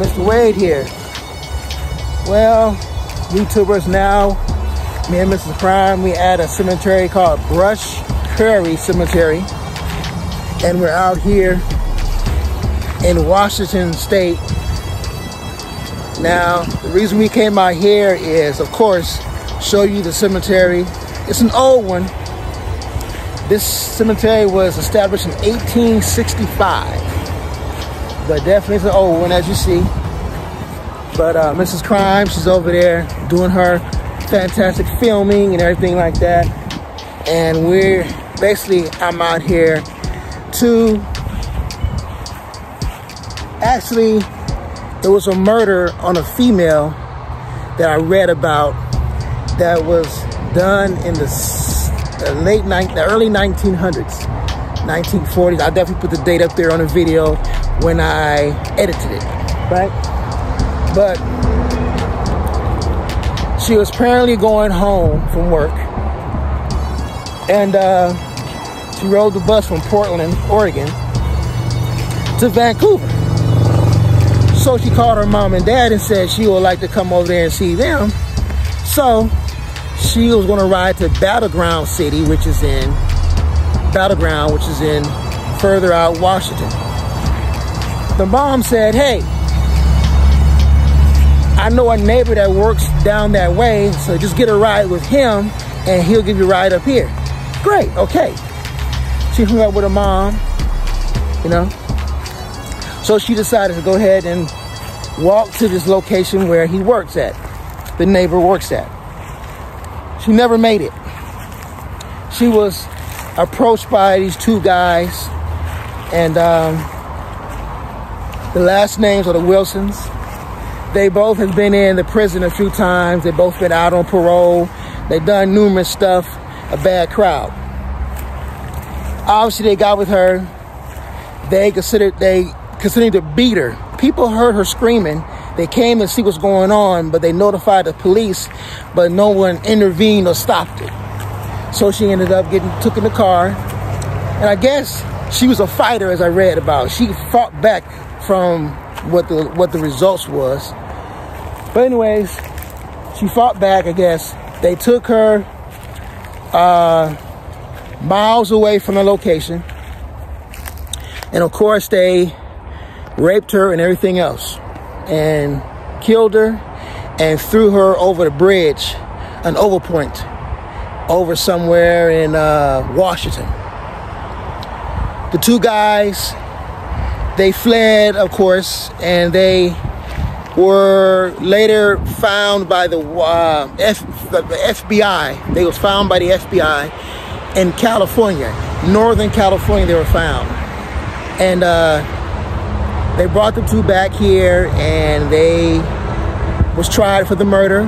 Mr. Wade here. Well, YouTubers now, me and Mrs. Crime, we at a cemetery called Brush Prairie Cemetery. And we're out here in Washington State. Now, the reason we came out here is, of course, show you the cemetery. It's an old one. This cemetery was established in 1865. But definitely it's an old one, as you see. But Mrs. Crime, she's over there doing her fantastic filming and everything like that. And I'm out here to... Actually, there was a murder on a female that I read about that was done in the early 1900s, 1940s. I'll definitely put the date up there on the video when I edited it, right? But she was apparently going home from work, and she rode the bus from Portland, Oregon to Vancouver. So she called her mom and dad and said she would like to come over there and see them. So she was going to ride to Battleground City, which is in further out Washington. The mom said, hey, I know a neighbor that works down that way, so just get a ride with him and he'll give you a ride up here. Great, okay. She hung up with her mom, you know. So she decided to go ahead and walk to this location where he works at, the neighbor works at. She never made it. She was approached by these two guys, and the last names are the Wilsons. They both have been in the prison a few times. They've both been out on parole. They've done numerous stuff. A bad crowd. Obviously, they got with her. They continued to beat her. People heard her screaming. They came to see what's going on, but they notified the police, but no one intervened or stopped it. So she ended up getting took in the car. And I guess she was a fighter, as I read about. She fought back from what the results was. But anyways, she fought back, I guess. They took her miles away from the location. And of course, they raped her and everything else. And killed her and threw her over the bridge, an overpoint, over somewhere in Washington. The two guys, they fled, of course, and they were later found by the FBI. They was found by the FBI in California, Northern California. They were found, and they brought the two back here, and they was tried for the murder.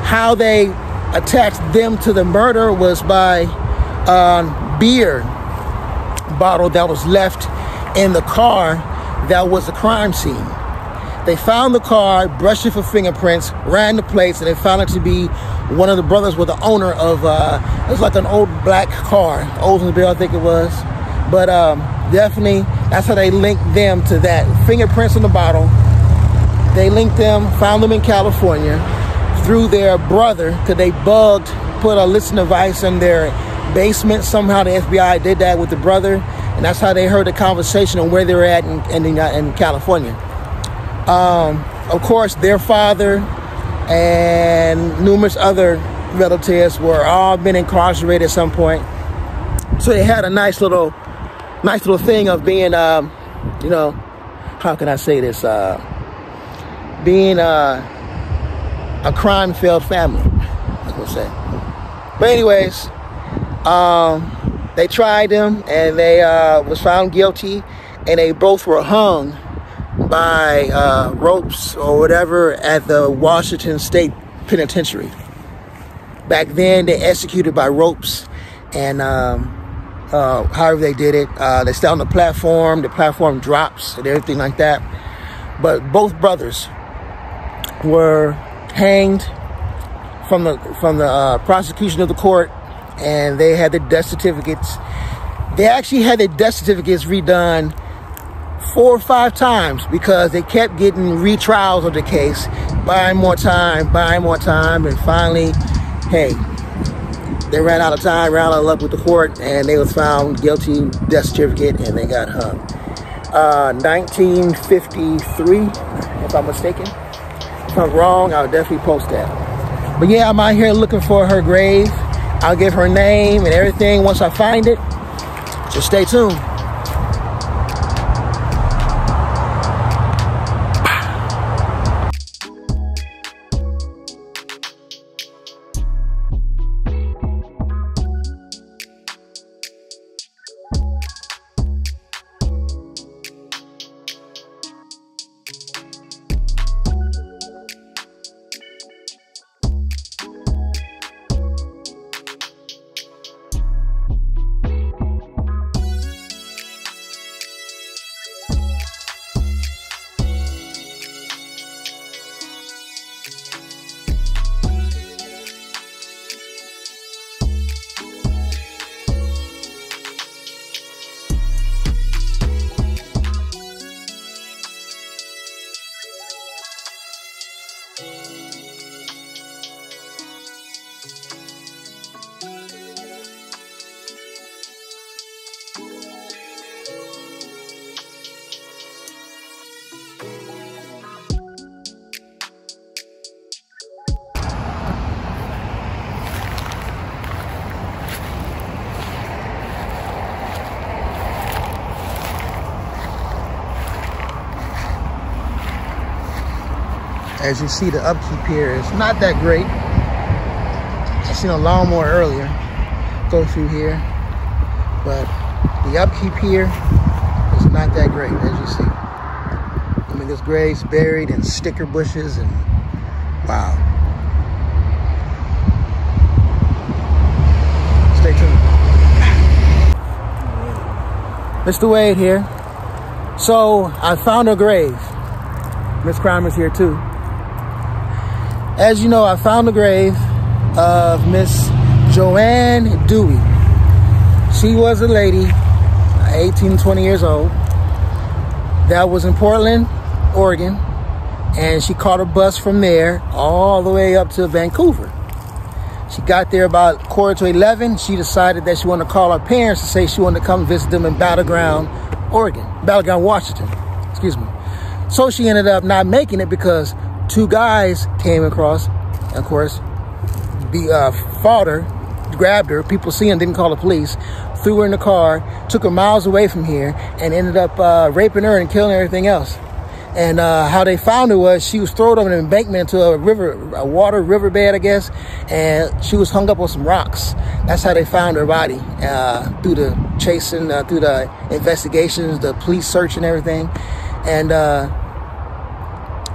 How they attached them to the murder was by beer bottle that was left in the car that was the crime scene. They found the car, brushed it for fingerprints, ran the plates, and they found it to be one of the brothers was the owner of, it was like an old black car, Oldsmobile, I think it was. But definitely, that's how they linked them to that. Fingerprints in the bottle. They linked them, found them in California through their brother, because they put a listening device in their basement. Somehow the FBI did that with the brother, and that's how they heard the conversation on where they were at in California. Of course, their father and numerous other relatives were all been incarcerated at some point. So they had a nice little thing of being, you know, how can I say this? Being a crime-filled family, I would say. But anyways, they tried them, and they was found guilty, and they both were hung by ropes or whatever at the Washington State Penitentiary. Back then, they executed by ropes, and however they did it, they stayed on the platform drops and everything like that. But both brothers were hanged from the prosecution of the court, and they had their death certificates. They actually had their death certificates redone 4 or 5 times because they kept getting retrials of the case, buying more time, and finally, hey, they ran out of time, ran out of luck with the court, and they was found guilty, death certificate, and they got hung. 1953, if I'm mistaken. If I'm wrong, I'll definitely post that. But yeah, I'm out here looking for her grave. I'll give her name and everything once I find it. Just stay tuned. As you see, the upkeep here is not that great. I seen a lawnmower earlier go through here, but the upkeep here is not that great, as you see. I mean, this grave's buried in sticker bushes and wow. Stay tuned. Mr. Wade here. So I found her grave. Miss Crime is here too. As you know, I found the grave of Miss Joanne Dewey. She was a lady, 18, 20 years old, that was in Portland, Oregon, and she caught a bus from there all the way up to Vancouver. She got there about 11:15. She decided that she wanted to call her parents to say she wanted to come visit them in Battleground, Washington, excuse me. So she ended up not making it because 2 guys came across, of course, fought her, grabbed her. People seeing didn't call the police, threw her in the car, took her miles away from here, and ended up raping her and killing everything else. And how they found her was she was thrown over an embankment into a riverbed, I guess, and she was hung up on some rocks. That's how they found her body, through the chasing, through the investigations, the police search and everything. And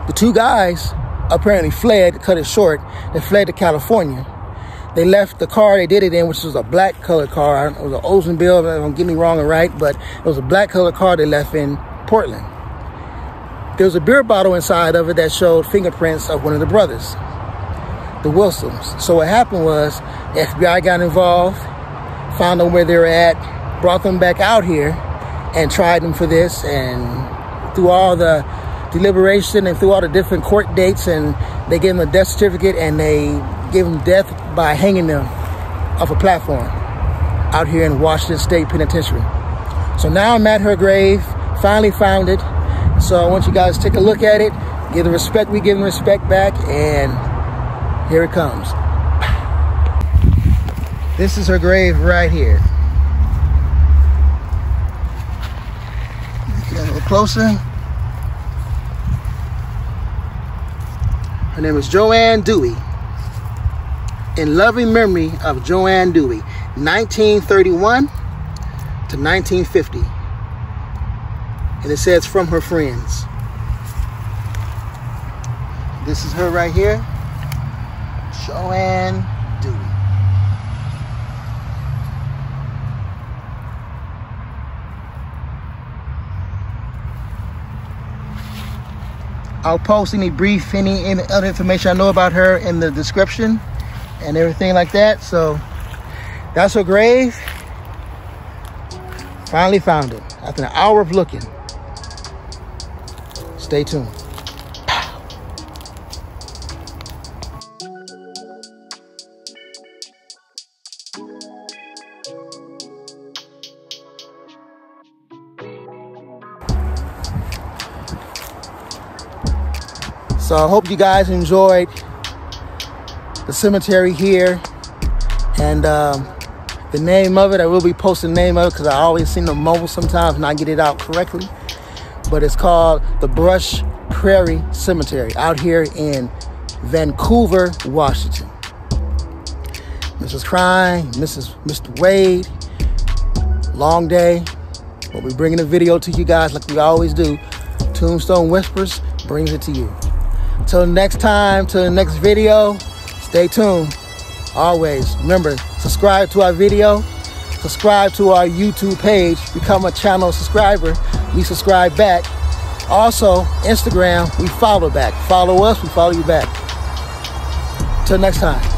the 2 guys apparently fled, cut it short. They fled to California. They left the car they did it in, which was a black colored car. It was an Oldsmobile, don't get me wrong and right, but it was a black colored car they left in Portland. There was a beer bottle inside of it that showed fingerprints of one of the brothers, the Wilsons. So what happened was the FBI got involved, found out where they were at, brought them back out here and tried them for this, and through all the deliberation and through all the different court dates, and they gave them a death certificate, and they gave them death by hanging them off a platform out here in Washington State Penitentiary. So now I'm at her grave, finally found it. So I want you guys to take a look at it, give the respect we give them respect back, and here it comes. This is her grave right here. Get a little closer. Her name is Joanne Dewey. In loving memory of Joanne Dewey, 1931 to 1950. And it says from her friends. This is her right here, Joanne Dewey. I'll post any other information I know about her in the description and everything like that. So that's her grave. Finally found it after an hour of looking. Stay tuned. So I hope you guys enjoyed the cemetery here, and the name of it, I will be posting the name of it because I always seem to mumble sometimes and not get it out correctly. But it's called the Brush Prairie Cemetery out here in Vancouver, Washington. Mrs. Crying, Mr. Wade, long day. But we're bringing a video to you guys like we always do. Tombstone Whispers brings it to you. Till next time, till the next video, stay tuned. Always, remember, subscribe to our video, subscribe to our YouTube page, become a channel subscriber, we subscribe back. Also, Instagram, we follow back. Follow us, we follow you back. Till next time.